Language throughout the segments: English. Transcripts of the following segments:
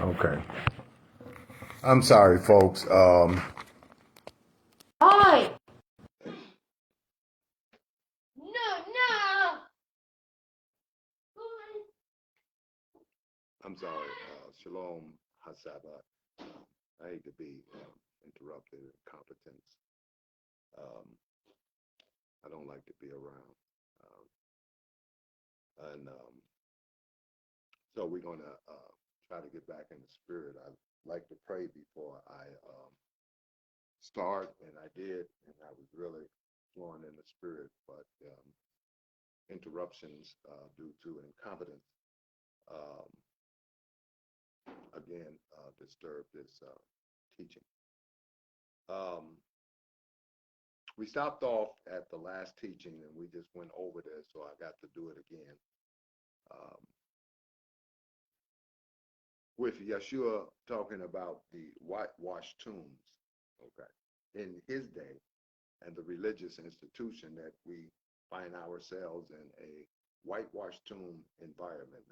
Okay. I'm sorry, folks. Hi. No. I'm sorry, Shalom Hasaba. I hate to be interrupted. Incompetence. Um, I don't like to be around. And so we're going to try to get back in the spirit. I like to pray before I start, and I did, and I was really flowing in the spirit, but interruptions due to incompetence um, again disturbed this teaching. We stopped off at the last teaching and we just went over this, so I got to do it again. With Yeshua talking about the whitewashed tombs, okay, in his day, and the religious institution that we find ourselves in a whitewashed tomb environment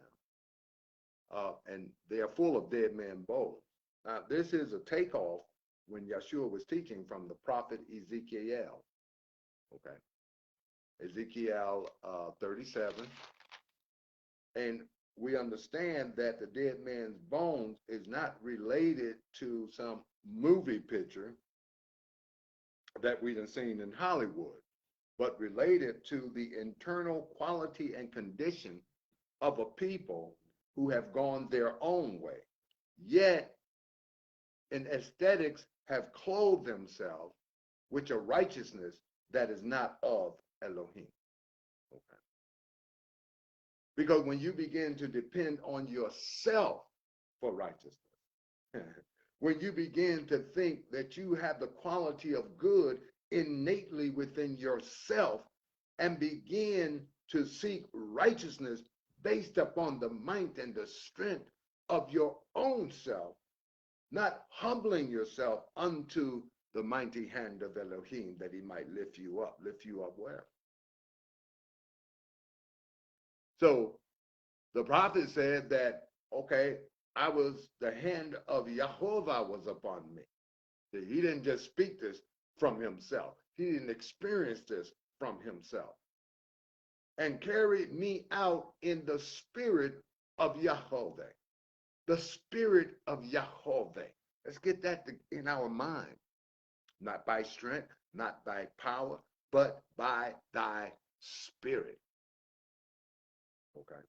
now. And they are full of dead man bones. Now, this is a takeoff when Yeshua was teaching from the prophet Ezekiel. Okay. Ezekiel 37. And we understand that the dead man's bones is not related to some movie picture that we done seen in Hollywood, but related to the internal quality and condition of a people who have gone their own way, yet in aesthetics have clothed themselves with a righteousness that is not of Elohim. Okay. Because when you begin to depend on yourself for righteousness, when you begin to think that you have the quality of good innately within yourself and begin to seek righteousness based upon the might and the strength of your own self, not humbling yourself unto the mighty hand of Elohim that he might lift you up. Lift you up where? So the prophet said that, okay, the hand of Yahovah was upon me. He didn't just speak this from himself. He didn't experience this from himself. And carried me out in the spirit of Yahovah. The spirit of Yahovah. Let's get that in our mind. Not by strength, not by power, but by thy spirit. Okay.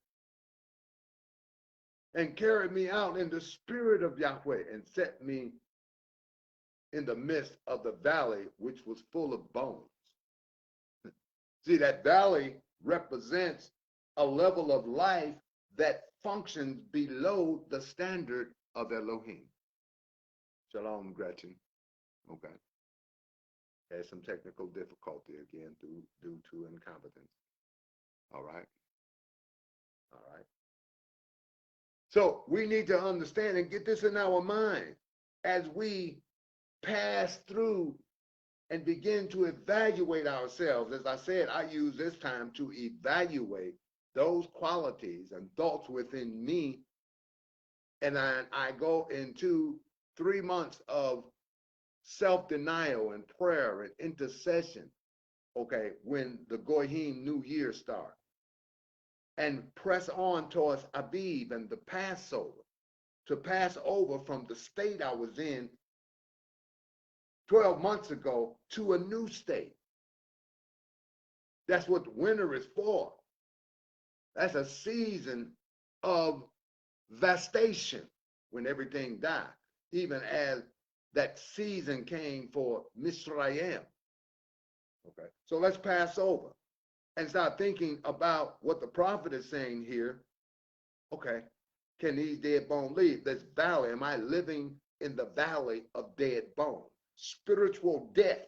And carried me out in the spirit of Yahweh and set me in the midst of the valley, which was full of bones. See, that valley represents a level of life that functions below the standard of Elohim. Shalom, Gretchen. Okay. Had some technical difficulty again due to incompetence. All right. All right. So we need to understand and get this in our mind as we pass through and begin to evaluate ourselves. As I said, I use this time to evaluate those qualities and thoughts within me. And I go into 3 months of self-denial and prayer and intercession, okay, when the Goyim New Year starts. And press on towards Aviv and the Passover, to pass over from the state I was in 12 months ago to a new state. That's what winter is for. That's a season of vastation when everything died, even as that season came for Misraim. Okay, so let's pass over and start thinking about what the prophet is saying here. Okay, can these dead bones leave this valley? Am I living in the valley of dead bones? Spiritual death.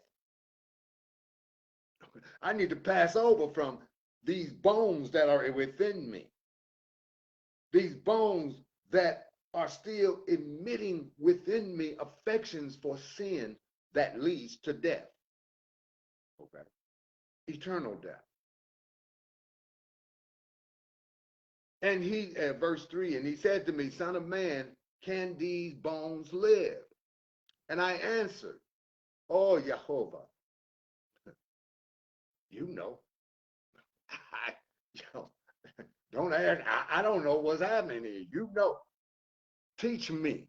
I need to pass over from these bones that are within me. These bones that are still emitting within me affections for sin that leads to death. Okay. Eternal death. And he, verse 3, and he said to me, Son of man, can these bones live? And I answered, oh, Jehovah, you know. I, you know, don't ask, I don't know what's happening here. You know. Teach me.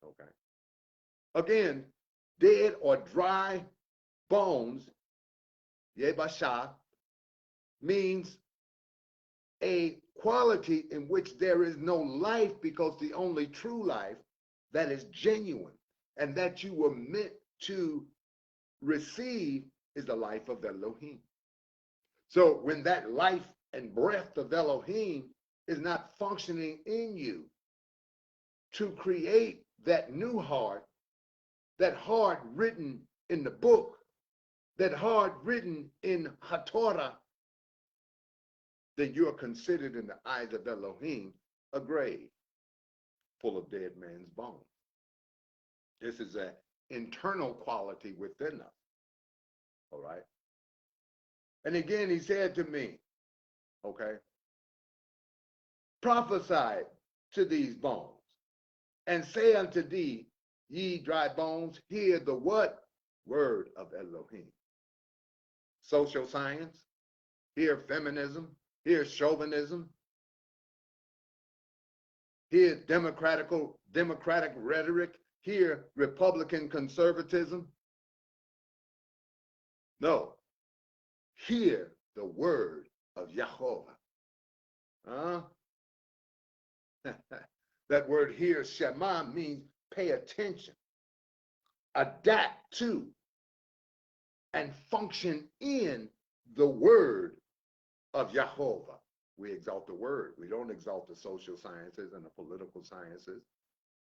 Okay. Again, dead or dry bones, yebasha, means a quality in which there is no life, because the only true life that is genuine and that you were meant to receive is the life of Elohim. So when that life and breath of Elohim is not functioning in you to create that new heart, that heart written in the book, that heart written in HaTorah, then you are considered in the eyes of Elohim a grave full of dead man's bones. This is an internal quality within us. All right. And again, he said to me, okay, prophesy to these bones and say unto thee, ye dry bones, hear the what? Word of Elohim. Social science, hear feminism, hear chauvinism, hear democratic rhetoric, hear Republican conservatism. No, hear the word of Jehovah. Huh? That word here, Shema, means pay attention, adapt to, and function in the word of Jehovah. We exalt the word. We don't exalt the social sciences and the political sciences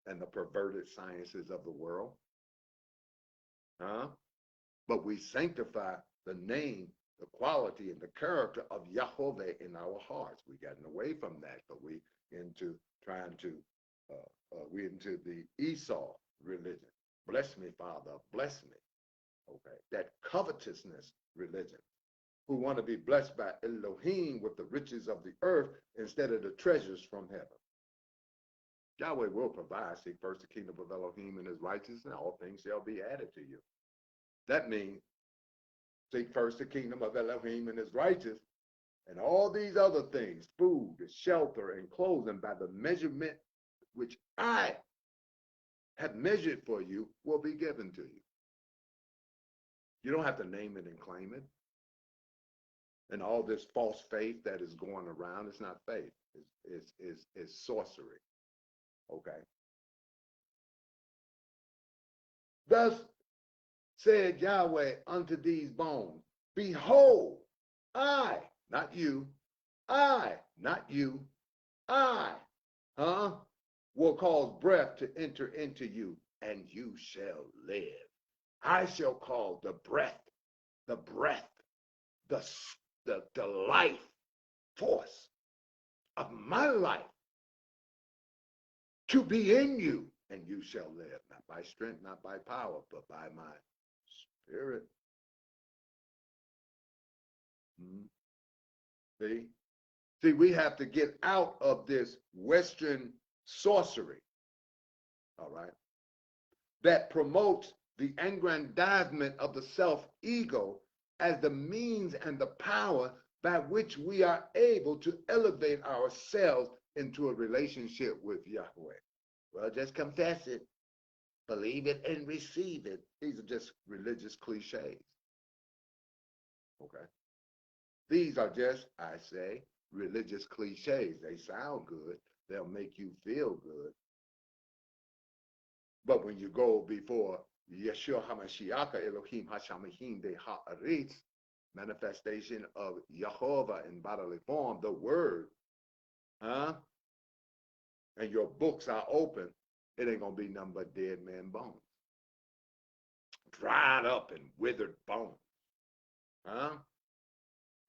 and the perverted sciences of the world. Huh? But we sanctify the name, the quality, and the character of Jehovah in our hearts. We've gotten away from that, but we into trying to, we into the Esau religion. Bless me, Father, bless me. Okay, that covetousness religion, who want to be blessed by Elohim with the riches of the earth instead of the treasures from heaven. Yahweh will provide. Seek first the kingdom of Elohim and his righteousness, and all things shall be added to you. That means seek first the kingdom of Elohim and his righteousness, and all these other things, food, shelter, and clothing, by the measurement which I have measured for you, will be given to you. You don't have to name it and claim it. And all this false faith that is going around, it's not faith, it's sorcery. Okay. Thus said Yahweh unto these bones, behold, I, not you, I, not you, I, will cause breath to enter into you, and you shall live. I shall call the breath, the life force of my life to be in you, and you shall live, not by strength, not by power, but by my spirit. See, we have to get out of this Western sorcery, all right, that promotes the aggrandizement of the self-ego as the means and the power by which we are able to elevate ourselves into a relationship with Yahweh. Well, just confess it, believe it, and receive it. These are just religious cliches. Okay. These are just, I say, religious cliches. They sound good. They'll make you feel good. But when you go before Yeshua HaMashiach, Elohim HaShamahim de Ha'aretz, manifestation of Jehovah in bodily form, the word, and your books are open, it ain't gonna be nothing but dead man bones. Dried up and withered bones.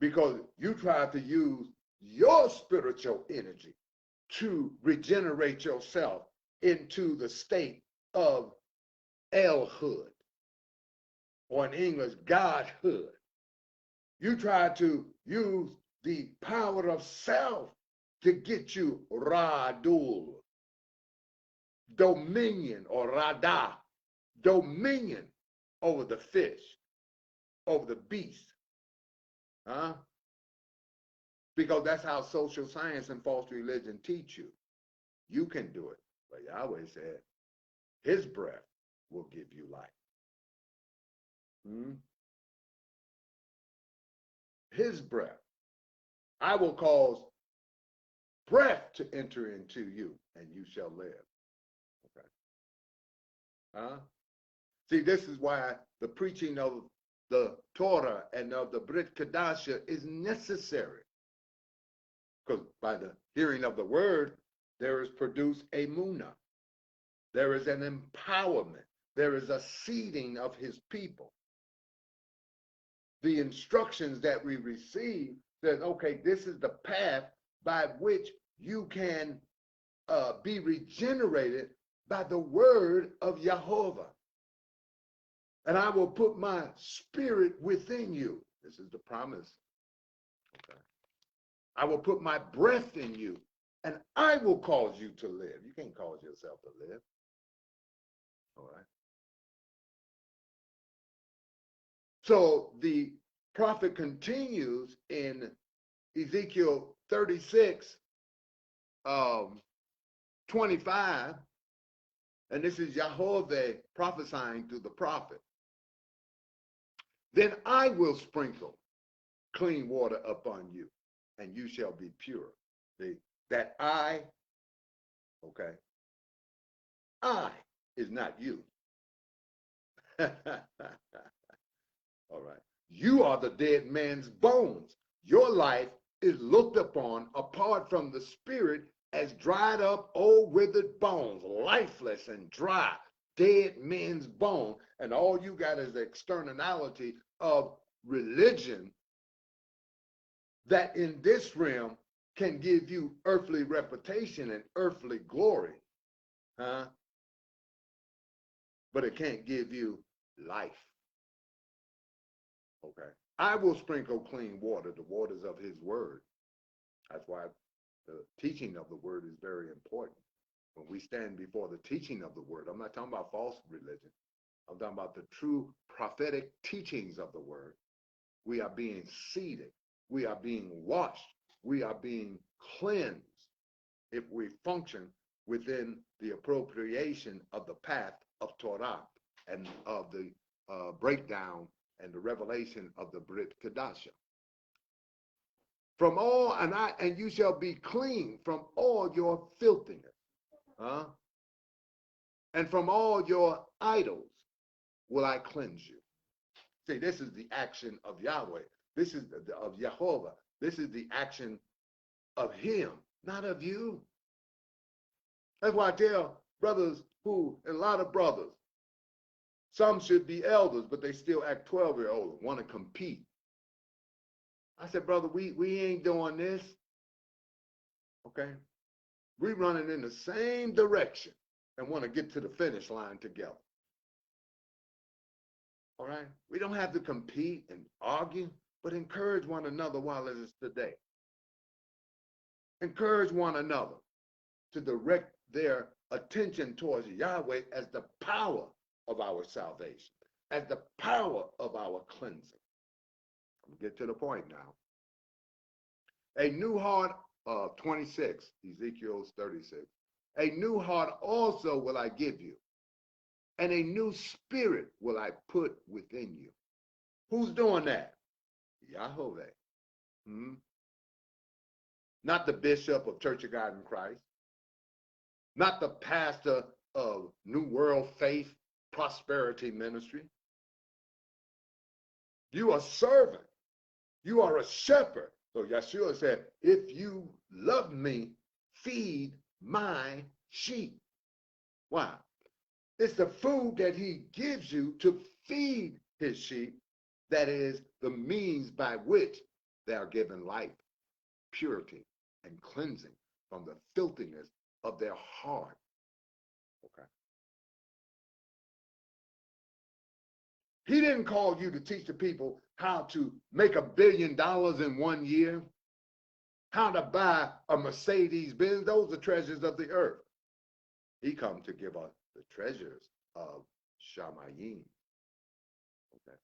Because you try to use your spiritual energy to regenerate yourself into the state of Elhood, or in English, Godhood. You try to use the power of self to get you Radul, dominion, or radah, dominion over the fish, over the beast. Huh? Because that's how social science and false religion teach you. You can do it. But Yahweh said, his breath will give you life. His breath. I will cause breath to enter into you, and you shall live. Okay. Huh? See, this is why the preaching of the Torah and of the Brit Kadasha is necessary. Because by the hearing of the word, there is produced a munah. There is an empowerment. There is a seeding of his people. The instructions that we receive says, okay, this is the path by which you can be regenerated by the word of Jehovah. And I will put my spirit within you. This is the promise. Okay. I will put my breath in you, and I will cause you to live. You can't cause yourself to live. All right. So the prophet continues in Ezekiel 36, 25, and this is Jehovah prophesying to the prophet. Then I will sprinkle clean water upon you, and you shall be pure. See, that I, okay, I is not you. All right. You are the dead man's bones. Your life is looked upon apart from the spirit as dried up, old withered bones, lifeless and dry, dead men's bone. And all you got is the externality of religion that in this realm can give you earthly reputation and earthly glory. Huh? But it can't give you life. Okay. I will sprinkle clean water, the waters of his word. That's why the teaching of the word is very important. When we stand before the teaching of the word, I'm not talking about false religion. I'm talking about the true prophetic teachings of the word. We are being seeded. We are being washed. We are being cleansed if we function within the appropriation of the path of Torah and of the breakdown and the revelation of the Brit Kadasha. From all, and you shall be clean from all your filthiness, huh? And from all your idols will I cleanse you. See, this is the action of Yahweh. This is of Jehovah. This is the action of him, not of you. That's why I tell brothers who, and a lot of brothers, some should be elders, but they still act 12-year-olds, want to compete. I said, brother, we ain't doing this. Okay? We running in the same direction and want to get to the finish line together. All right? We don't have to compete and argue, but encourage one another while it is today. Encourage one another to direct their attention towards Yahweh as the power of our salvation, as the power of our cleansing. I'll get to the point now. A new heart, 26, Ezekiel 36. A new heart also will I give you, and a new spirit will I put within you. Who's doing that? Yahweh. Not the bishop of Church of God in Christ. Not the pastor of New World Faith Prosperity Ministry. You are a servant. You are a shepherd. So Yeshua said, if you love me, feed my sheep. Why? It's the food that he gives you to feed his sheep that is the means by which they are given life, purity, and cleansing from the filthiness of their heart. Okay. He didn't call you to teach the people how to make $1 billion in 1 year, how to buy a Mercedes Benz. Those are treasures of the earth. He come to give us the treasures of Shamayim. Okay.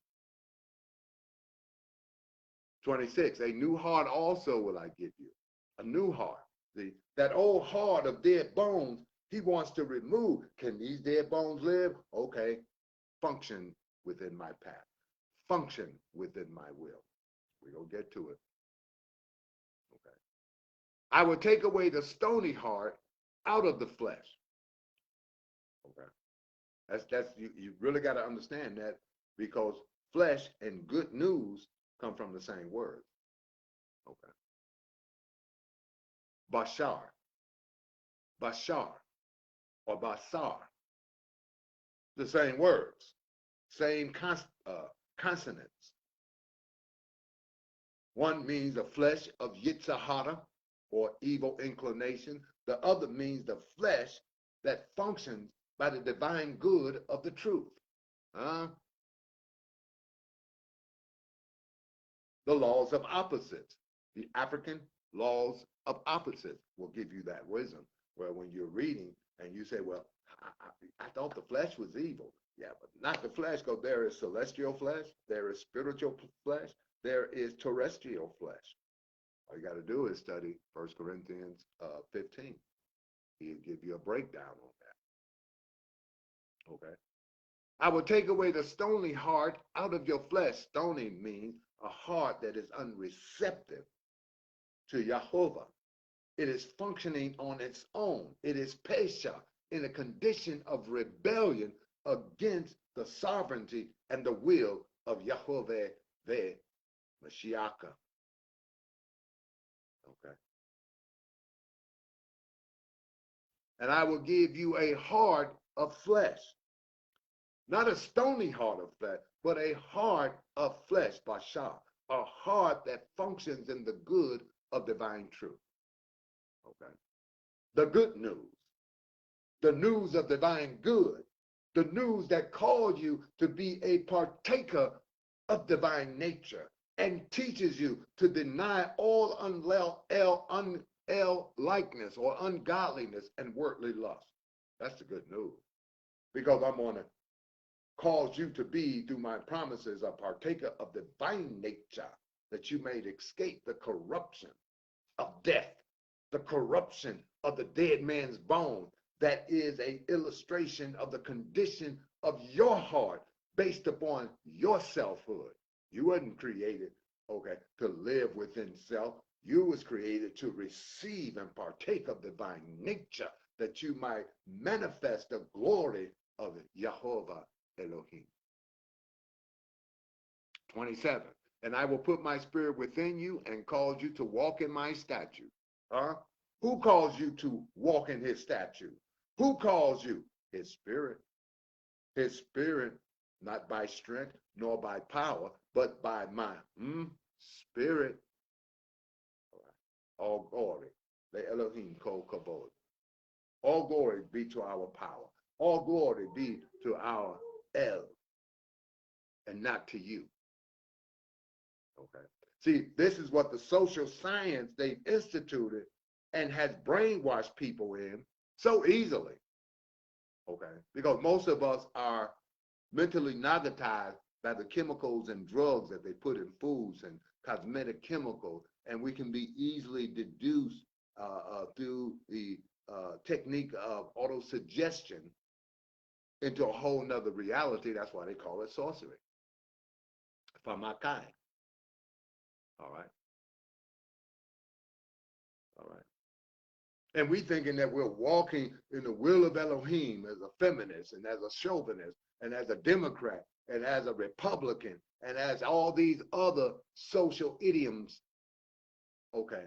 26, a new heart also will I give you. A new heart. That old heart of dead bones, he wants to remove. Can these dead bones live? Okay. Function within my path. Function within my will. We're going to get to it. Okay. I will take away the stony heart out of the flesh. Okay. That's you really got to understand that, because flesh and good news come from the same word. Okay. Bashar, or basar, the same words, same consonants. One means the flesh of Yitzhahara, or evil inclination. The other means the flesh that functions by the divine good of the truth. The laws of opposites. The African laws of opposites will give you that wisdom, where when you're reading and you say, well, I thought the flesh was evil. Yeah, but not the flesh, because there is celestial flesh, there is spiritual flesh, there is terrestrial flesh. All you got to do is study 1 Corinthians 15. He'll give you a breakdown on that. Okay. I will take away the stony heart out of your flesh. Stony means a heart that is unreceptive to Jehovah. It is functioning on its own. It is pesha, in a condition of rebellion against the sovereignty and the will of Yahovah the Mashiach. Okay. And I will give you a heart of flesh. Not a stony heart of flesh, but a heart of flesh, bashar, a heart that functions in the good of divine truth. Okay. The good news, the news of divine good, the news that calls you to be a partaker of divine nature and teaches you to deny all likeness or ungodliness and worldly lust. That's the good news. Because I'm going to cause you to be, through my promises, a partaker of divine nature, that you may escape the corruption of death, the corruption of the dead man's bone. That is an illustration of the condition of your heart based upon your selfhood. You wasn't created, okay, to live within self. You was created to receive and partake of divine nature, that you might manifest the glory of Jehovah Elohim. 27, and I will put my spirit within you and cause you to walk in my statute. Who calls you to walk in his statute? Who calls you? His spirit. His spirit, not by strength nor by power, but by my spirit. All glory, the Elohim Kol Kavod. All glory be to our power. All glory be to our El, and not to you. Okay. See, this is what the social science they've instituted and has brainwashed people in so easily. Okay. Because most of us are mentally narcotized by the chemicals and drugs that they put in foods and cosmetic chemicals, and we can be easily deduced through the technique of autosuggestion into a whole nother reality. That's why they call it sorcery. From our kind. All right. All right. And we thinking that we're walking in the will of Elohim as a feminist and as a chauvinist and as a Democrat and as a Republican and as all these other social idioms, okay,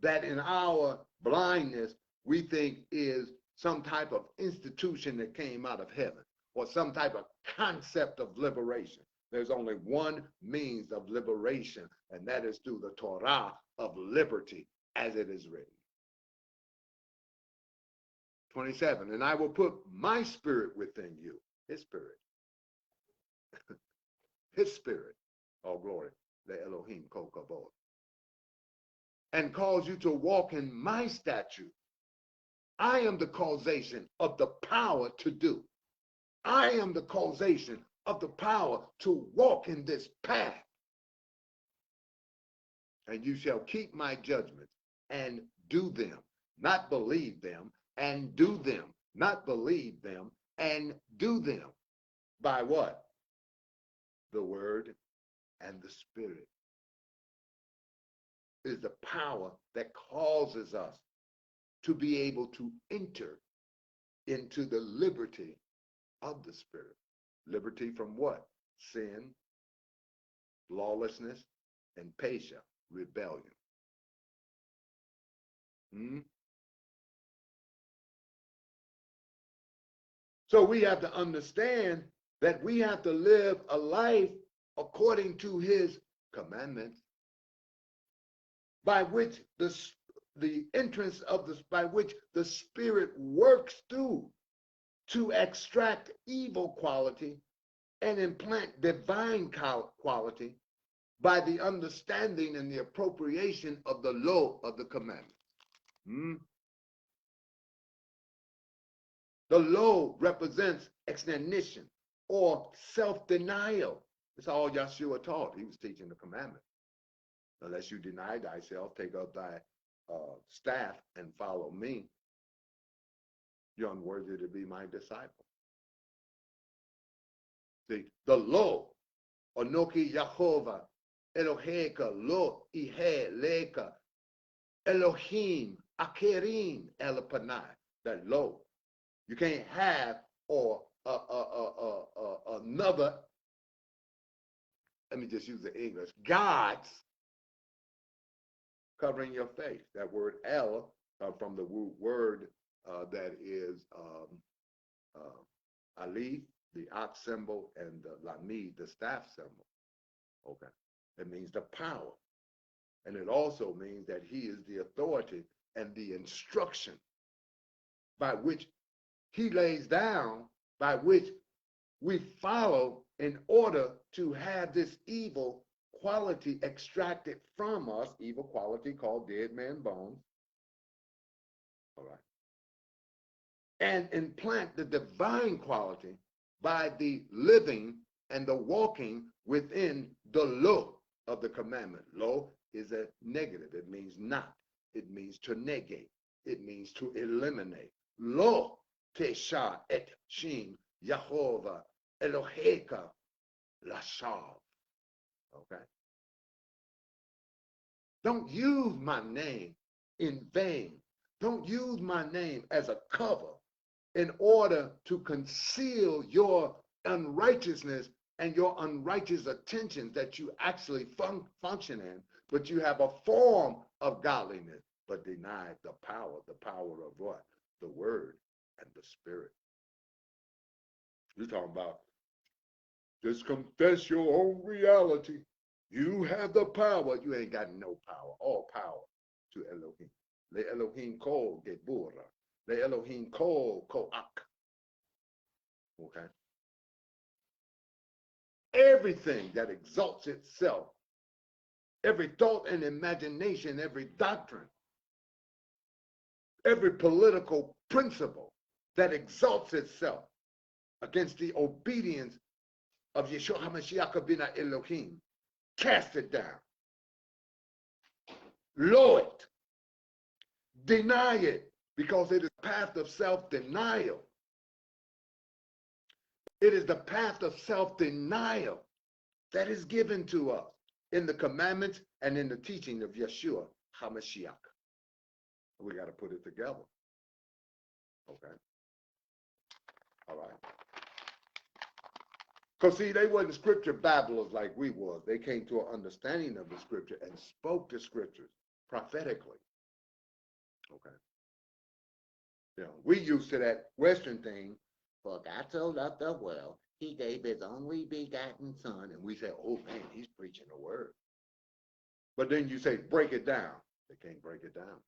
that in our blindness we think is some type of institution that came out of heaven or some type of concept of liberation. There's only one means of liberation, and that is through the Torah of liberty as it is written. 27, and I will put my spirit within you, his spirit. His spirit, all glory, the Elohim Kol Kavod, and cause you to walk in my statute. I am the causation of the power to do. I am the causation of the power to walk in this path. And you shall keep my judgments and do them, not believe them, and do them, not believe them, and do them. By what? The word and the spirit. It is the power that causes us to be able to enter into the liberty of the spirit. Liberty from what? Sin, lawlessness, and Pesha, rebellion. So we have to understand that we have to live a life according to his commandments, by which the entrance of this, by which the spirit works through to extract evil quality and implant divine quality by the understanding and the appropriation of the law of the commandment. The law represents exnanition or self-denial. That's all Yeshua taught. He was teaching the commandment. Unless you deny thyself, take up thy staff and follow me, you're unworthy to be my disciple. See, the law, Onoki Yahovah, Eloheka, Lo Ihe Leka, Elohim, Akerim, Elapanai, that law. You can't have or another, let me just use the English, gods covering your face. That word El, from the word that is Alif, the ox symbol, and the Lamid, the staff symbol. Okay. It means the power. And it also means that he is the authority and the instruction by which he lays down, by which we follow in order to have this evil quality extracted from us, evil quality called dead man bones. All right. And implant the divine quality by the living and the walking within the law of the commandment. Law is a negative. It means not. It means to negate. It means to eliminate. Lo tesha et shin Yahovah Eloheka lashav. Okay. Don't use my name in vain. Don't use my name as a cover in order to conceal your unrighteousness and your unrighteous attentions that you actually function in, but you have a form of godliness, but deny the power of what? The word and the spirit. You're talking about just confess your own reality. You have the power. You ain't got no power. All power to Elohim. Le Elohim kol gebura. Le Elohim kol koak. Okay. Everything that exalts itself, every thought and imagination, every doctrine, every political principle that exalts itself against the obedience of Yeshua HaMashiach bin Elohim, cast it down, lower it, deny it, because it is the path of self-denial. It is the path of self-denial that is given to us in the commandments and in the teaching of Yeshua HaMashiach. We got to put it together. Okay. All right. Because see, they wasn't scripture babblers like we was. They came to an understanding of the scripture and spoke the scriptures prophetically. Okay. You know, we used to that Western thing, for God so loved the world, he gave his only begotten son, and we say, oh man, he's preaching the word. But then you say, break it down. They can't break it down.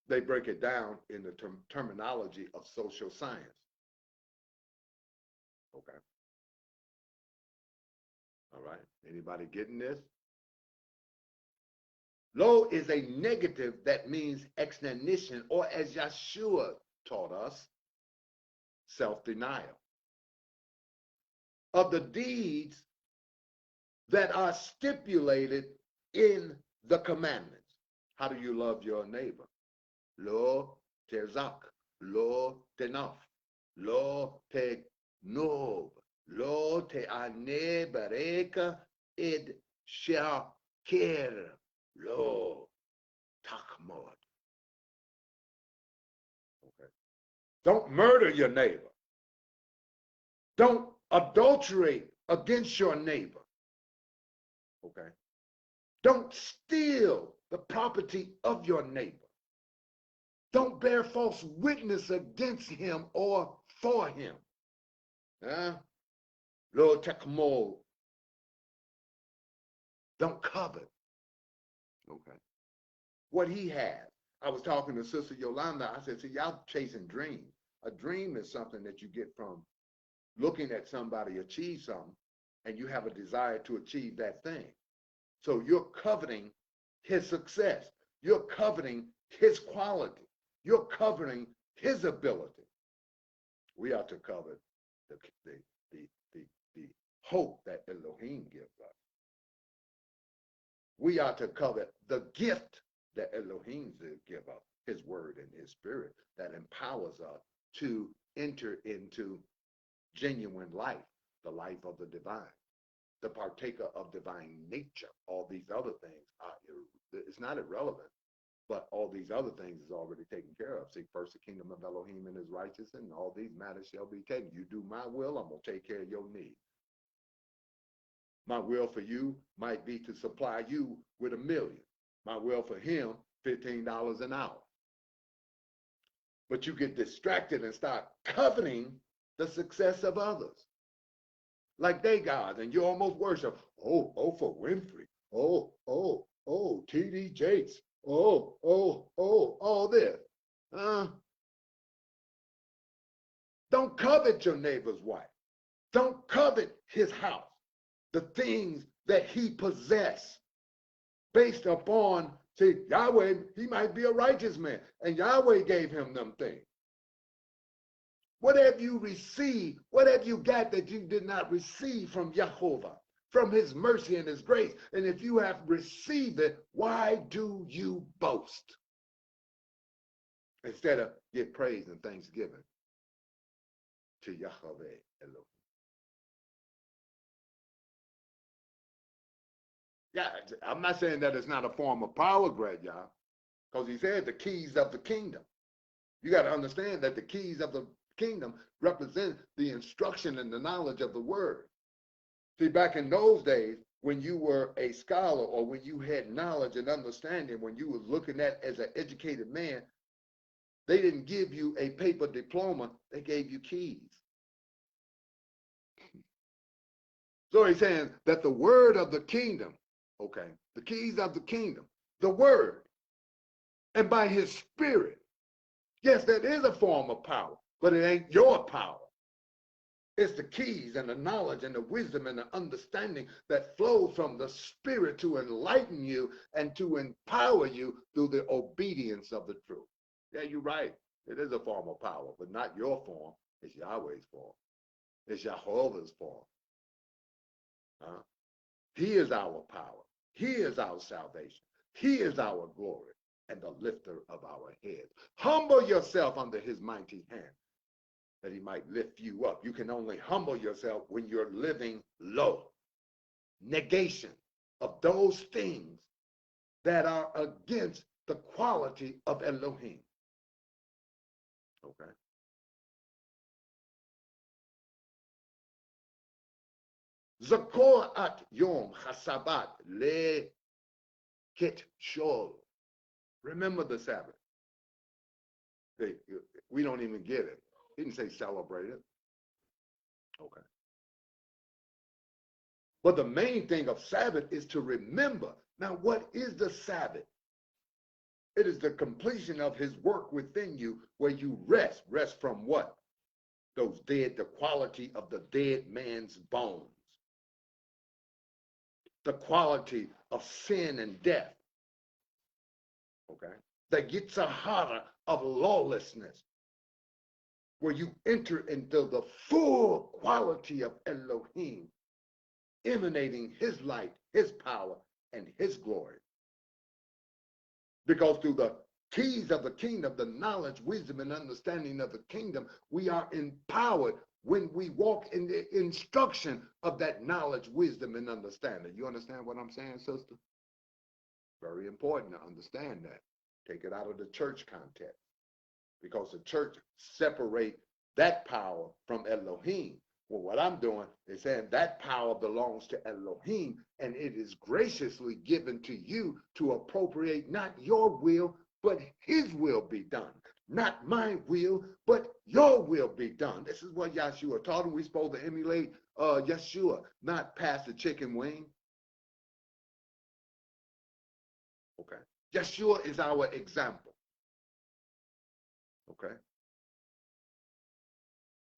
They break it down in the terminology of social science. Okay. All right. Anybody getting this? Lo is a negative that means exnanition, or as Yeshua taught us, self-denial of the deeds that are stipulated in the commandments. How do you love your neighbor? Lo terzak, lo tenaf, lo tegnob, lo te'ane bareka id shakir, lo takmod. Okay. Don't murder your neighbor. Don't adulterate against your neighbor. Okay. Don't steal the property of your neighbor. Don't bear false witness against him or for him. Lo tekmo. Don't covet. Okay. What he has. I was talking to Sister Yolanda. I said, see, y'all chasing dreams. A dream is something that you get from looking at somebody achieve something, and you have a desire to achieve that thing. So you're coveting his success. You're coveting his quality. You're covering his ability. We are to cover the hope that Elohim gives us. We are to cover the gift that Elohim gives us, his word and his spirit that empowers us to enter into genuine life, the life of the divine, the partaker of divine nature. All these other things it's not irrelevant, but all these other things is already taken care of. Seek first the kingdom of Elohim and his righteousness, and all these matters shall be taken. You do my will, I'm going to take care of your needs. My will for you might be to supply you with $1 million. My will for him, $15 an hour. But you get distracted and start coveting the success of others. Like they gods, and you almost worship. Oh, for Winfrey. Oh, T.D. Jakes. All this. Don't covet your neighbor's wife. Don't covet his house, the things that he possessed, based upon, see, Yahweh, he might be a righteous man, and Yahweh gave him them things. What have you received? What have you got that you did not receive from Jehovah, from his mercy and his grace? And if you have received it, why do you boast? Instead of give praise and thanksgiving to Yahweh Elohim. Yeah, I'm not saying that it's not a form of power, Greg, y'all, because he said the keys of the kingdom. You got to understand that the keys of the kingdom represent the instruction and the knowledge of the word. See, back in those days, when you were a scholar or when you had knowledge and understanding, when you was looking at as an educated man, they didn't give you a paper diploma, they gave you keys. So he's saying that the word of the kingdom, okay, the keys of the kingdom, the word, and by his spirit, yes, that is a form of power, but it ain't your power. It's the keys and the knowledge and the wisdom and the understanding that flows from the spirit to enlighten you and to empower you through the obedience of the truth. Yeah, you're right. It is a form of power, but not your form. It's Yahweh's form. It's Jehovah's form. He is our power. He is our salvation. He is our glory and the lifter of our head. Humble yourself under his mighty hand, that he might lift you up. You can only humble yourself when you're living low. Negation of those things that are against the quality of Elohim. Okay. Zakor at Yom Hasabat le Kit Shol. Remember the Sabbath. We don't even get it. He didn't say celebrate it. Okay. But the main thing of Sabbath is to remember. Now, what is the Sabbath? It is the completion of his work within you where you rest. Rest from what? Those dead, the quality of the dead man's bones. The quality of sin and death. Okay? The Yitzhahara of lawlessness, where you enter into the full quality of Elohim, emanating his light, his power, and his glory. Because through the keys of the kingdom, the knowledge, wisdom, and understanding of the kingdom, we are empowered when we walk in the instruction of that knowledge, wisdom, and understanding. You understand what I'm saying, sister? Very important to understand that. Take it out of the church context. Because the church separate that power from Elohim. Well, what I'm doing is saying that power belongs to Elohim, and it is graciously given to you to appropriate not your will, but his will be done. Not my will, but your will be done. This is what Yeshua taught him. We're supposed to emulate Yeshua, not pass the chicken wing. Okay. Yeshua is our example. Okay.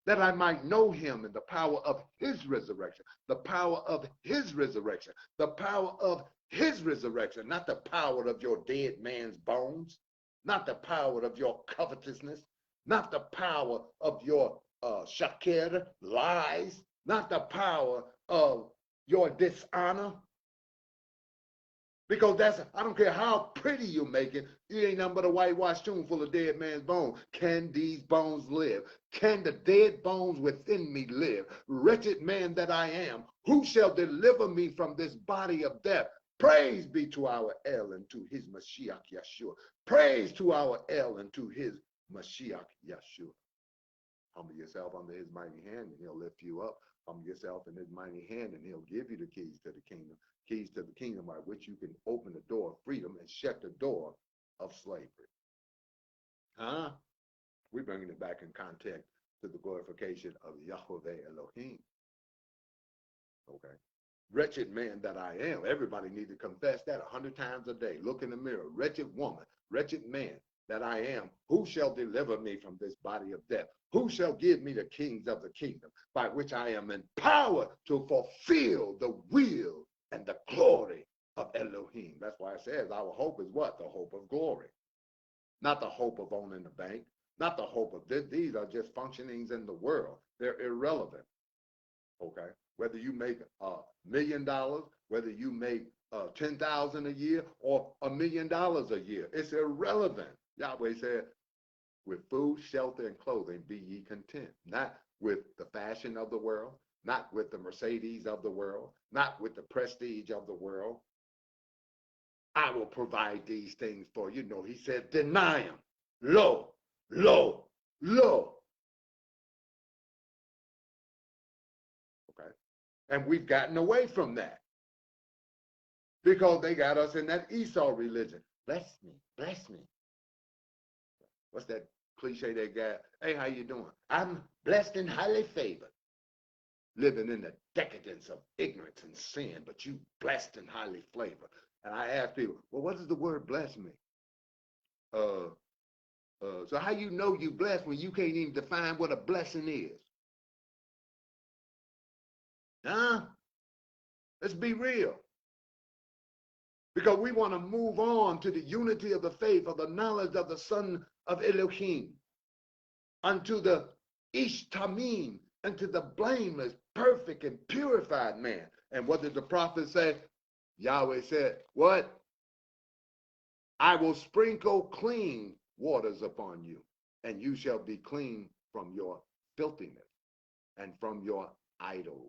That I might know him in the power of his resurrection, the power of his resurrection, the power of his resurrection, not the power of your dead man's bones, not the power of your covetousness, not the power of your shaker, lies, not the power of your dishonor. Because that's, I don't care how pretty you make it, you ain't nothing but a whitewashed tomb full of dead man's bones. Can these bones live? Can the dead bones within me live? Wretched man that I am, who shall deliver me from this body of death? Praise be to our El and to his Mashiach Yeshua. Praise to our El and to his Mashiach Yeshua. Humble yourself under his mighty hand and he'll lift you up. Humble yourself in his mighty hand and he'll give you the keys to the kingdom. Keys to the kingdom by which you can open the door of freedom and shut the door of slavery. Huh? We're bringing it back in context to the glorification of Yahweh Elohim. Okay. Wretched man that I am. Everybody needs to confess that 100 times a day. Look in the mirror. Wretched woman, wretched man that I am. Who shall deliver me from this body of death? Who shall give me the kings of the kingdom by which I am empowered to fulfill the will and the glory of Elohim? That's why it says our hope is what? The hope of glory. Not the hope of owning the bank. Not the hope of this. These are just functionings in the world. They're irrelevant. Okay? Whether you make $1 million, whether you make 10,000 a year or $1 million a year, it's irrelevant. Yahweh said, with food, shelter, and clothing, be ye content. Not with the fashion of the world, not with the Mercedes of the world, not with the prestige of the world. I will provide these things for you. No, he said, deny them. Lo, lo, lo. Okay. And we've gotten away from that because they got us in that Esau religion. Bless me, bless me. What's that cliche they got? Hey, how you doing? I'm blessed and highly favored. Living in the decadence of ignorance and sin, but you blessed and highly favored. And I ask people, well, what does the word bless mean? So how you know you blessed when you can't even define what a blessing is? Huh? Let's be real. Because we want to move on to the unity of the faith, of the knowledge of the Son of Elohim, unto the Ish Tamim, unto the blameless, perfect, and purified man. And what did the prophet say? Yahweh said, what? I will sprinkle clean waters upon you, and you shall be clean from your filthiness and from your idols.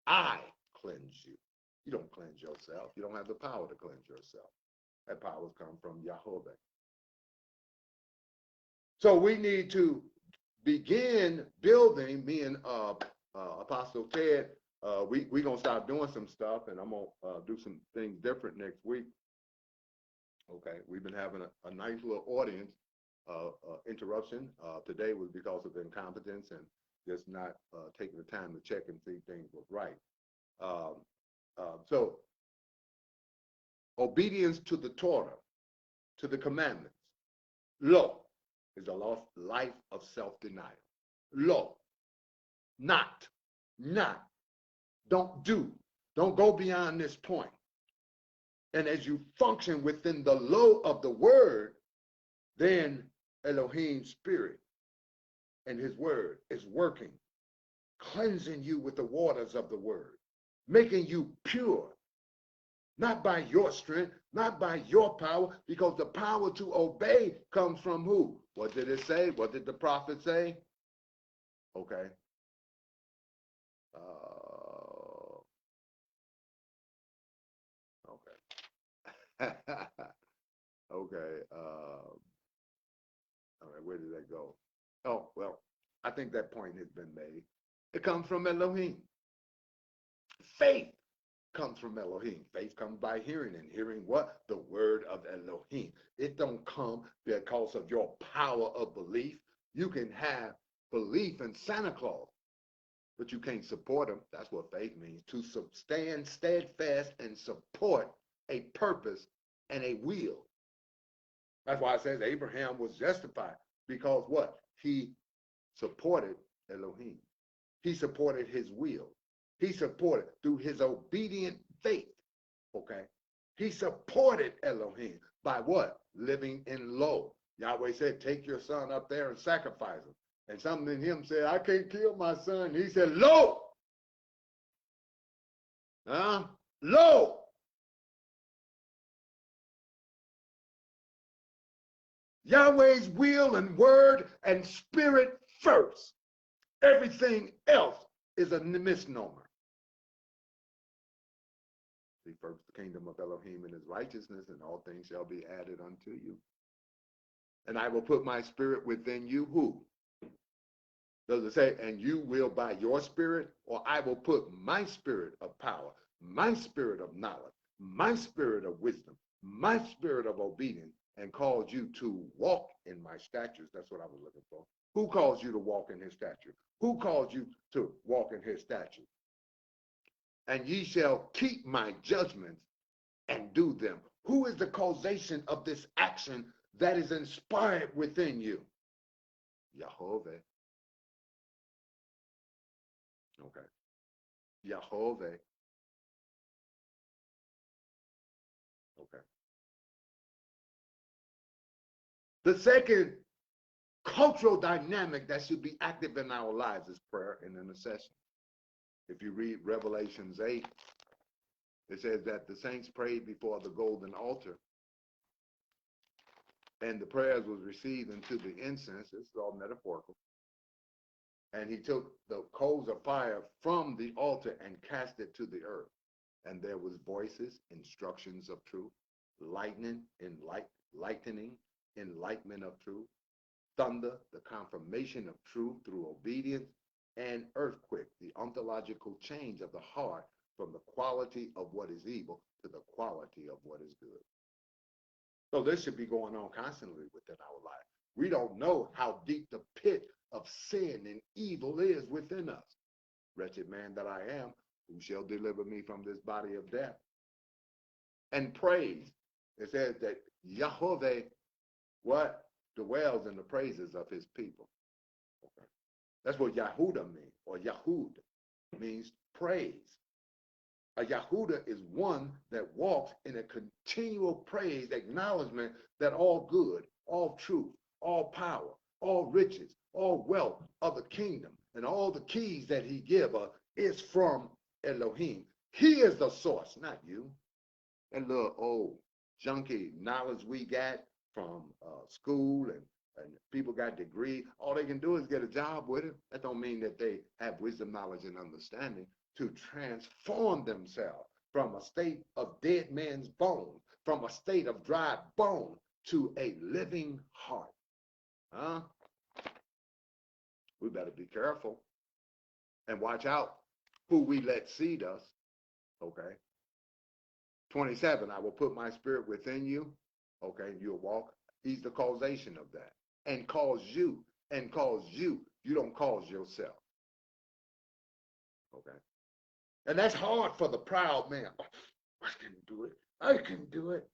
I cleanse you. You don't cleanse yourself. You don't have the power to cleanse yourself. That power comes from Yahweh. So we need to begin building, me and Apostle Ted, we're going to start doing some stuff, and I'm going to do some things different next week. Okay, we've been having a nice little audience interruption. Today was because of incompetence and just not taking the time to check and see things was right. So obedience to the Torah, to the commandments. Lo is a life of self-denial. Lo, not, don't do, don't go beyond this point. And as you function within the law of the word, then Elohim's spirit and his word is working, cleansing you with the waters of the word, making you pure, not by your strength, not by your power, because the power to obey comes from who? What did it say? What did the prophet say? Okay. Okay. Okay. All right, where did that go? Oh, well, I think that point has been made. It comes from Elohim. Faith comes from Elohim. Faith comes by hearing, and hearing what? The word of Elohim. It don't come because of your power of belief. You can have belief in Santa Claus, but you can't support him. That's what faith means, to stand steadfast and support a purpose and a will. That's why it says Abraham was justified, because what? He supported Elohim. He supported his will. He supported through his obedient faith. Okay. He supported Elohim by what? Living in low. Yahweh said, take your son up there and sacrifice him. And something in him said, I can't kill my son. He said, lo. Lo. Yahweh's will and word and spirit first. Everything else is a misnomer. See first the kingdom of Elohim and his righteousness, and all things shall be added unto you. And I will put my spirit within you. Who? Does it say, and you will by your spirit? Or I will put my spirit of power, my spirit of knowledge, my spirit of wisdom, my spirit of obedience, and cause you to walk in my statutes. That's what I was looking for. Who calls you to walk in his statute? Who calls you to walk in his statute? And ye shall keep my judgments and do them. Who is the causation of this action that is inspired within you? Yahweh. Okay. Yahweh. Okay. The second cultural dynamic that should be active in our lives is prayer and intercession. If you read Revelations 8, it says that the saints prayed before the golden altar, and the prayers was received into the incense. This is all metaphorical. And he took the coals of fire from the altar and cast it to the earth. And there was voices, instructions of truth, lightning, enlightenment of truth, thunder, the confirmation of truth through obedience, and earthquake, the ontological change of the heart from the quality of what is evil to the quality of what is good. So this should be going on constantly within our life. We don't know how deep the pit of sin and evil is within us. Wretched man that I am, who shall deliver me from this body of death? And praise, it says that Yahweh, what? Dwells in the praises of his people. Okay. That's what Yahudah means, or Yahud means praise. A Yahudah is one that walks in a continual praise, acknowledgement that all good, all truth, all power, all riches, all wealth of the kingdom, and all the keys that he give us is from Elohim. He is the source, not you. And little old junky knowledge we got from school and people got degrees, all they can do is get a job with it. That don't mean that they have wisdom, knowledge, and understanding to transform themselves from a state of dead man's bone, from a state of dry bone to a living heart. Huh? We better be careful and watch out who we let seed us. Okay. 27, I will put my spirit within you. Okay, you'll walk. He's the causation of that. And cause you. You don't cause yourself. Okay. And that's hard for the proud man. Oh, I can do it. I can do it.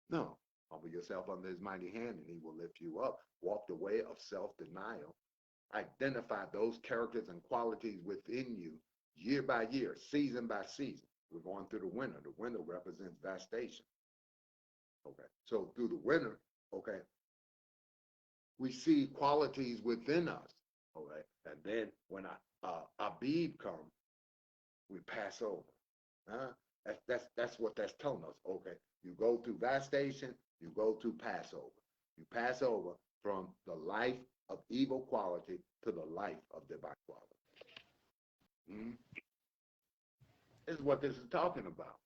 No. Humble yourself under his mighty hand and he will lift you up. Walk the way of self-denial. Identify those characters and qualities within you year by year, season by season. We're going through the winter. The winter represents vastation. Okay. So through the winter, okay, we see qualities within us. Okay. And then when Abib comes, we pass over. Huh? That's what that's telling us. Okay. You go through Vastation, you go through Passover. You pass over from the life of evil quality to the life of divine quality. Mm-hmm. This is what this is talking about.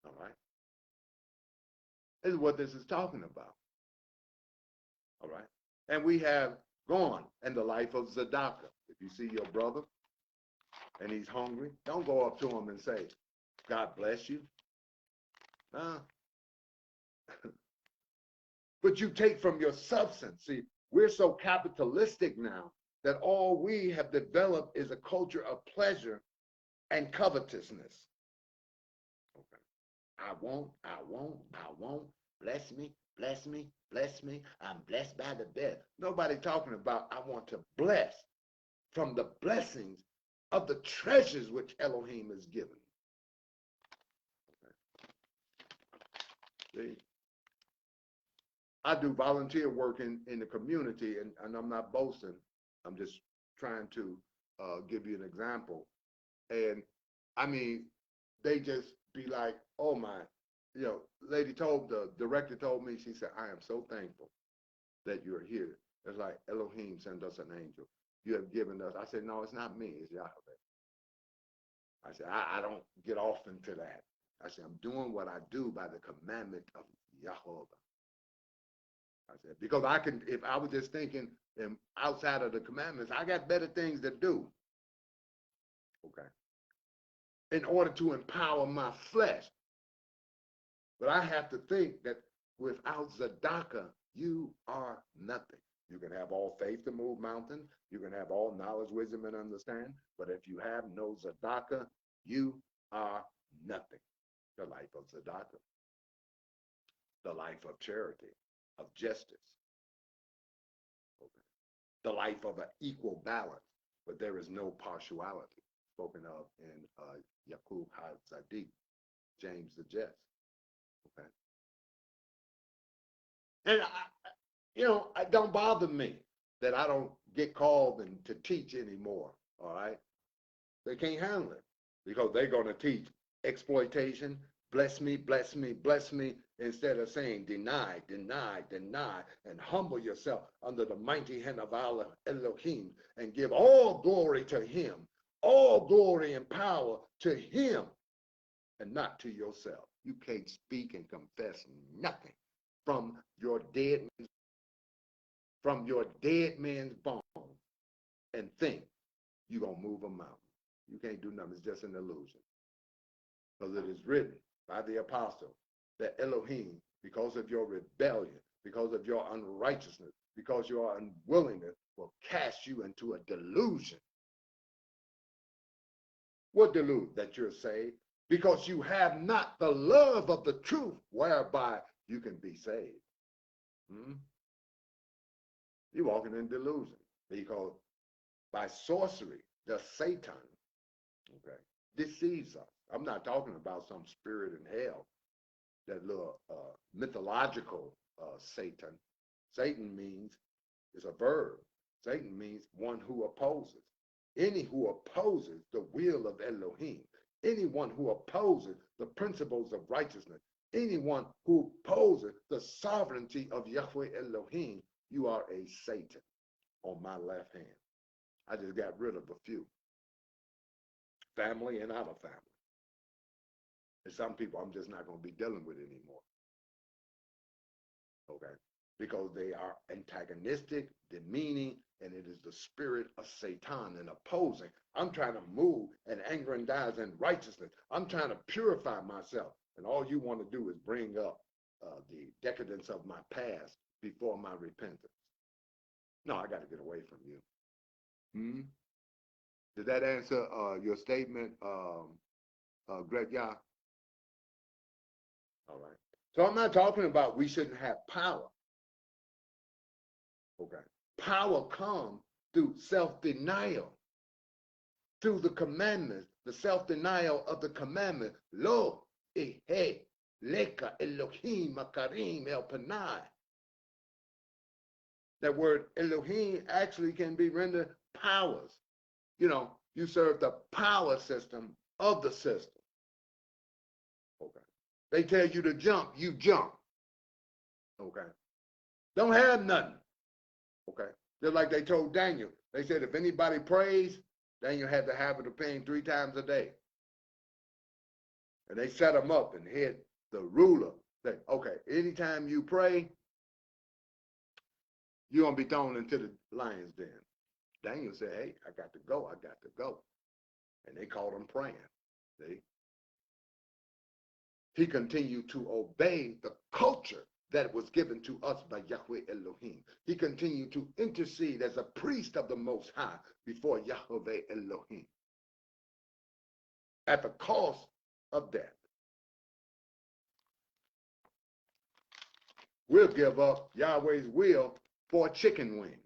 All right. This is what this is talking about. All right. And we have gone in the life of Zadaka. If you see your brother and he's hungry, don't go up to him and say, God bless you. But you take from your substance. See, we're so capitalistic now that all we have developed is a culture of pleasure and covetousness. Okay. I won't. Bless me, bless me, bless me. I'm blessed by the best. Nobody talking about I want to bless from the blessings of the treasures which Elohim has given. Okay. See? I do volunteer work in the community, and I'm not boasting. I'm just trying to give you an example. And I mean, they just be like, oh my, the director told me, she said, I am so thankful that you're here. It's like Elohim sent us an angel. You have given us. I said, no, it's not me, it's Yahweh. I said, I don't get off into that. I said, I'm doing what I do by the commandment of Yahweh. I said, because I can, if I was just thinking outside of the commandments, I got better things to do. Okay. In order to empower my flesh. But I have to think that without Zadaka, you are nothing. You can have all faith to move mountains. You can have all knowledge, wisdom, and understand. But if you have no Zadaka, you are nothing. The life of Zadaka. The life of charity, of justice. Okay. The life of an equal balance, but there is no partiality, spoken of in Yaqub HaZaddik, James the Just. Okay. And it don't bother me that I don't get called and to teach anymore. All right. They can't handle it because they're going to teach exploitation, bless me, bless me, bless me, instead of saying deny, deny, deny, and humble yourself under the mighty hand of Allah Elohim and give all glory to him, all glory and power to him and not to yourself. You can't speak and confess nothing from your dead man's bones and think you're going to move a mountain. You can't do nothing. It's just an illusion. Because it is written by the apostle that Elohim, because of your rebellion, because of your unrighteousness, because your unwillingness, will cast you into a delusion. What delusion? That you're saved? Because you have not the love of the truth whereby you can be saved. You're walking in delusion because by sorcery, the Satan, okay, deceives us. I'm not talking about some spirit in hell, that little mythological Satan. Satan means, it's a verb. Satan means one who opposes. Any who opposes the will of Elohim, anyone who opposes the principles of righteousness, anyone who opposes the sovereignty of Yahweh Elohim, you are a Satan on my left hand. I just got rid of a few. Family and out of family. And some people I'm just not going to be dealing with anymore. Okay? Because they are antagonistic, demeaning, and it is the spirit of Satan and opposing. I'm trying to move and aggrandize in righteousness. I'm trying to purify myself. And all you want to do is bring up the decadence of my past before my repentance. No, I got to get away from you. Did that answer your statement, Greg Yah? All right. So I'm not talking about we shouldn't have power. Okay. Power comes through self-denial, through the commandments, the self-denial of the commandment. Lo, ehe, Leka, Elohim, Makarim, El Panai. That word Elohim actually can be rendered powers. You know, you serve the power system of the system. Okay. They tell you to jump, you jump. Okay. Don't have nothing. Okay. Just like they told Daniel. They said if anybody prays, Daniel had the habit of praying 3 times a day. And they set him up and hit the ruler. Say, okay, anytime you pray, you're going to be thrown into the lion's den. Daniel said, hey, I got to go. I got to go. And they called him praying. See? He continued to obey the culture that was given to us by Yahweh Elohim. He continued to intercede as a priest of the Most High before Yahweh Elohim at the cost of death. We'll give up Yahweh's will for a chicken wing,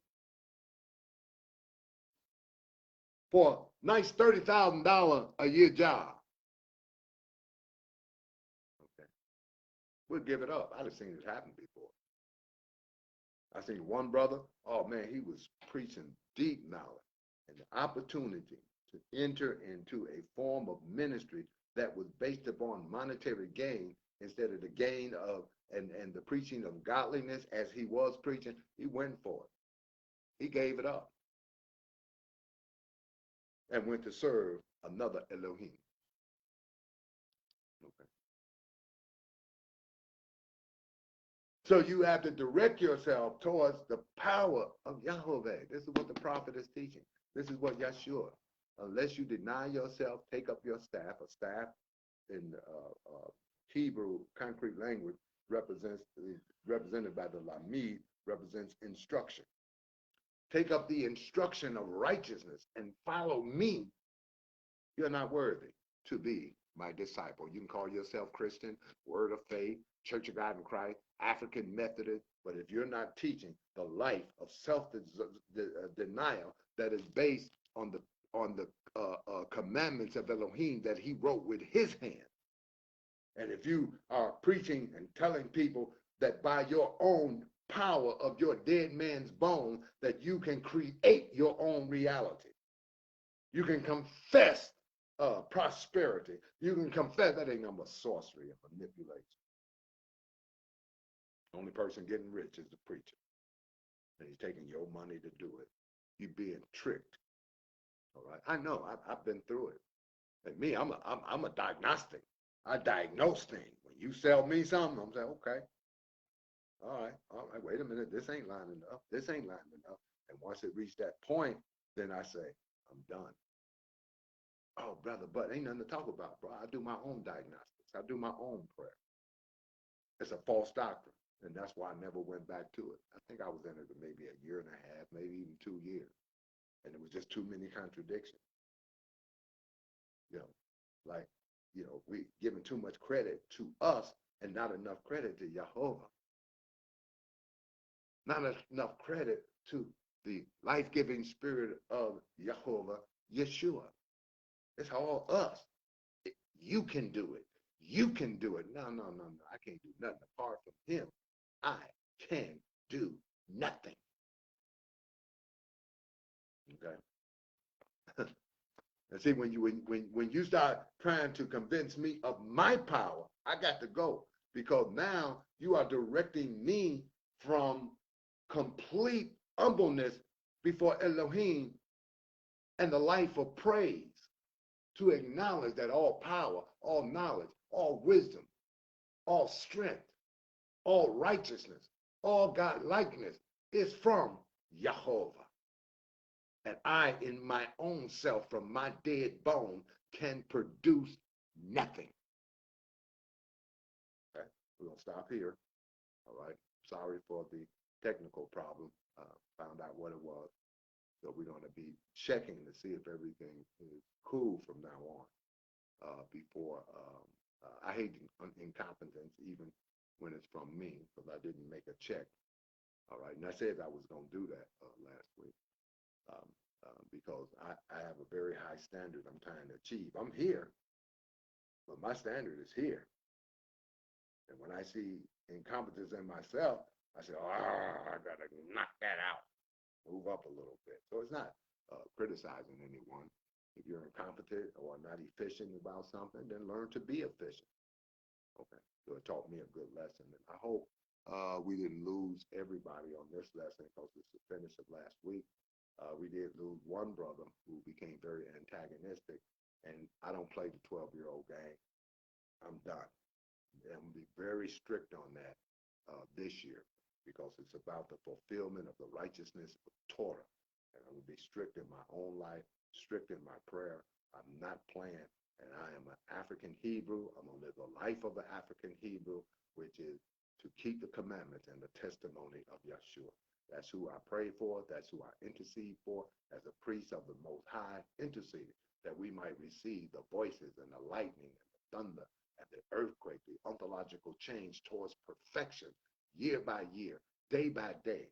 for a nice $30,000 a year job. Okay, we'll give it up. I've seen this happen before. I seen one brother, oh man, he was preaching deep knowledge and the opportunity to enter into a form of ministry that was based upon monetary gain instead of the gain of and the preaching of godliness as he was preaching. He went for it. He gave it up and went to serve another Elohim. Okay. So you have to direct yourself towards the power of Yahweh. This is what the prophet is teaching. This is what Yeshua. Unless you deny yourself, take up your staff. A staff in Hebrew concrete language represented by the Lamid, represents instruction. Take up the instruction of righteousness and follow me. You're not worthy to be my disciple. You can call yourself Christian, Word of Faith, Church of God in Christ, African Methodist, but if you're not teaching the life of self-denial that is based on the commandments of Elohim that he wrote with his hand, and if you are preaching and telling people that by your own power of your dead man's bone that you can create your own reality, you can confess prosperity, you can confess that ain't number sorcery and manipulation. The only person getting rich is the preacher, and he's taking your money to do it. You're being tricked. All right, I know. I've been through it. And me, I'm a diagnostic. I diagnose things. When you sell me something, I'm saying, okay, all right, wait a minute, this ain't lining up. This ain't lining up. And once it reached that point, then I say, I'm done. Oh, brother, but ain't nothing to talk about, bro. I do my own diagnostics. I do my own prayer. It's a false doctrine. And that's why I never went back to it. I think I was in it for maybe a year and a half, maybe even 2 years. And it was just too many contradictions. You know, like, you know, we giving too much credit to us and not enough credit to Jehovah. Not enough credit to the life-giving spirit of Jehovah, Yeshua. It's all us. You can do it. You can do it. No. I can't do nothing apart from him. I can do nothing. Okay. And see, when you start trying to convince me of my power, I got to go, because now you are directing me from complete humbleness before Elohim and the life of praise to acknowledge that all power, all knowledge, all wisdom, all strength, all righteousness, all God-likeness is from Jehovah. And I, in my own self, from my dead bone, can produce nothing. Okay, we're going to stop here. All right. Sorry for the technical problem. Found out what it was. So we're going to be checking to see if everything is cool from now on. Before I hate incompetence, even when it's from me, because I didn't make a check. All right. And I said I was going to do that last week. Because I have a very high standard I'm trying to achieve. I'm here, but my standard is here. And when I see incompetence in myself, I say, I got to knock that out, move up a little bit. So it's not criticizing anyone. If you're incompetent or not efficient about something, then learn to be efficient. Okay, so it taught me a good lesson. And I hope we didn't lose everybody on this lesson because it's the finish of last week. We did lose one brother who became very antagonistic, and I don't play the 12-year-old game. I'm done. I'm going to be very strict on that this year because it's about the fulfillment of the righteousness of Torah. And I'm going to be strict in my own life, strict in my prayer. I'm not playing. And I am an African Hebrew. I'm going to live the life of an African Hebrew, which is to keep the commandments and the testimony of Yeshua. That's who I pray for. That's who I intercede for as a priest of the Most High, interceding that we might receive the voices and the lightning and the thunder and the earthquake, the ontological change towards perfection, year by year, day by day.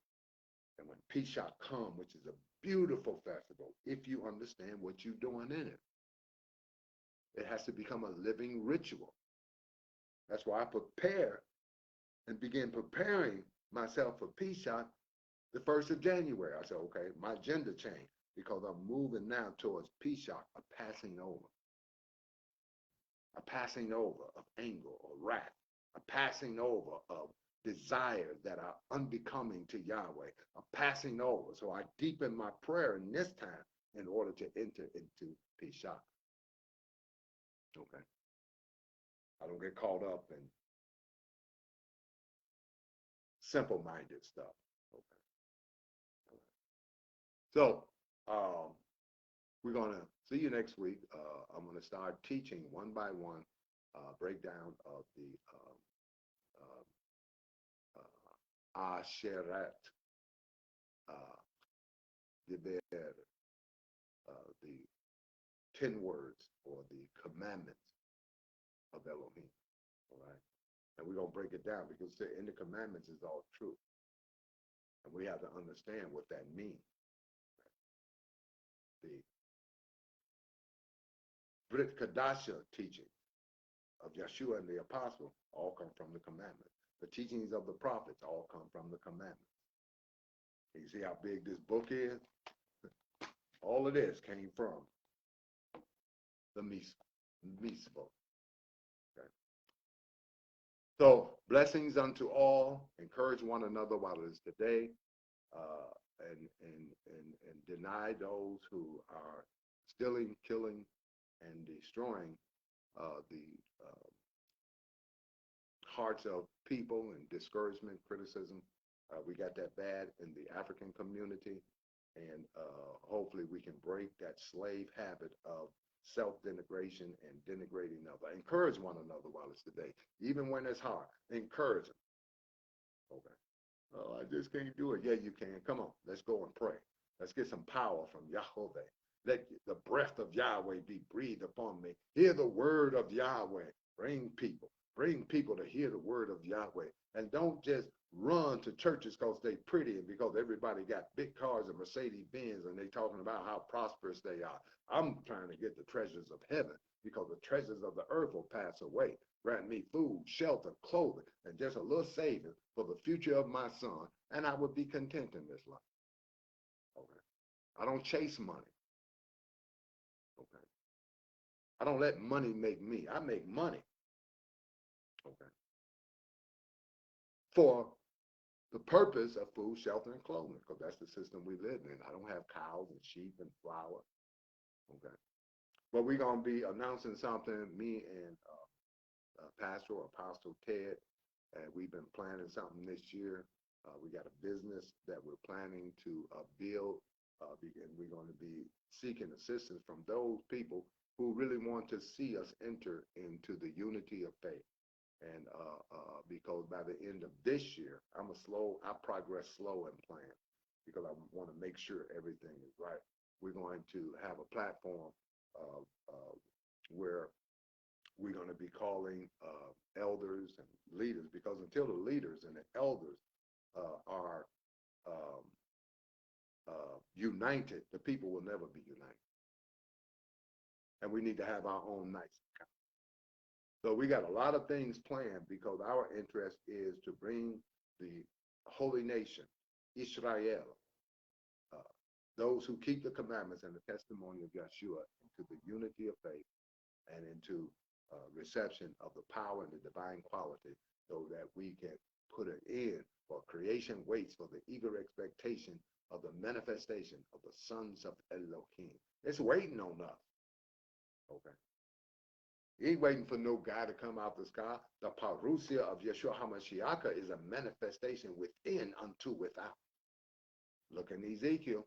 And when Pesach comes, which is a beautiful festival, if you understand what you're doing in it, it has to become a living ritual. That's why I prepare and begin preparing myself for Pesach the 1st of January. I said, okay, my agenda changed because I'm moving now towards Pesach, a passing over. A passing over of anger or wrath, a passing over of desires that are unbecoming to Yahweh, a passing over. So I deepen my prayer in this time in order to enter into Pesach. Okay. I don't get caught up in simple-minded stuff. Okay. So we're going to see you next week. I'm going to start teaching one by one breakdown of the Asheret, the 10 words or the commandments of Elohim. All right. And we're going to break it down because in the commandments is all truth. And we have to understand what that means. The Brit Kadasha teaching of Yeshua and the apostle all come from the commandments. The teachings of the prophets all come from the commandments. You see how big this book is? All of this came from the Mitzvot. Okay. So blessings unto all. Encourage one another while it is today, and deny those who are stealing, killing, and destroying the hearts of people and discouragement, criticism. We got that bad in the African community, and hopefully we can break that slave habit of self-denigration and denigrating others. Encourage one another while it's today, even when it's hard. Encourage them. Okay. Oh, I just can't do it. Yeah, you can. Come on, let's go and pray. Let's get some power from Yahweh. Let the breath of Yahweh be breathed upon me. Hear the word of Yahweh. Bring people to hear the word of Yahweh. And don't just run to churches because they pretty and because everybody got big cars and Mercedes Benz and they talking about how prosperous they are. I'm trying to get the treasures of heaven because the treasures of the earth will pass away. Grant me food, shelter, clothing, and just a little savings for the future of my son, and I would be content in this life. Okay. I don't chase money. Okay. I don't let money make me. I make money. Okay. For the purpose of food, shelter, and clothing, because that's the system we live in. I don't have cows and sheep and flour. Okay. But we're going to be announcing something, me and Pastor Apostle Ted, and we've been planning something this year. We got a business that we're planning to build, and we're going to be seeking assistance from those people who really want to see us enter into the unity of faith. And because by the end of this year, I progress slow in plan because I want to make sure everything is right. We're going to have a platform where we're going to be calling elders and leaders, because until the leaders and the elders are united, the people will never be united. And we need to have our own nice account. So we got a lot of things planned because our interest is to bring the holy nation, Israel, uh, those who keep the commandments and the testimony of Yeshua into the unity of faith and into reception of the power and the divine quality so that we can put an end for creation waits for the eager expectation of the manifestation of the sons of Elohim. It's waiting on us. Okay. He ain't waiting for no guy to come out the sky. The parousia of Yeshua HaMashiach is a manifestation within unto without. Look in Ezekiel.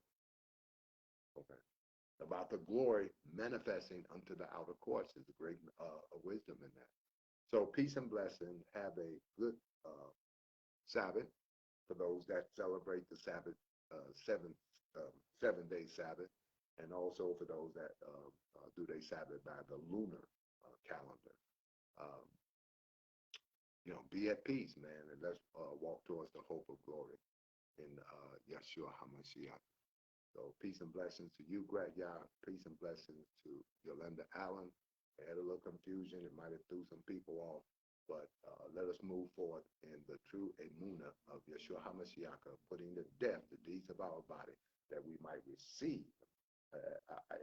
Okay. About the glory manifesting unto the outer courts is a great wisdom in that. So peace and blessing. Have a good Sabbath for those that celebrate the Sabbath, 7-day Sabbath, and also for those that do their Sabbath by the lunar calendar. Um, be at peace, man, and let's walk towards the hope of glory in Yeshua HaMashiach. So peace and blessings to you, Greg Yah. Peace and blessings to Yolanda Allen. I had a little confusion. It might have threw some people off, but let us move forward in the true emunah of Yeshua HaMashiach, putting to death the deeds of our body that we might receive.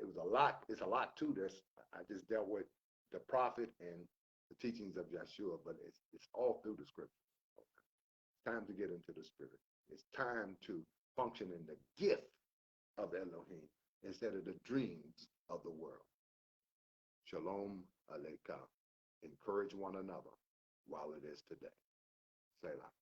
It was a lot. It's a lot to this. I just dealt with the prophet and the teachings of Yeshua, but it's all through the scripture. Okay. It's time to get into the spirit. It's time to function in the gift of Elohim instead of the dreams of the world. Shalom Aleichem. Encourage one another while it is today. Selah.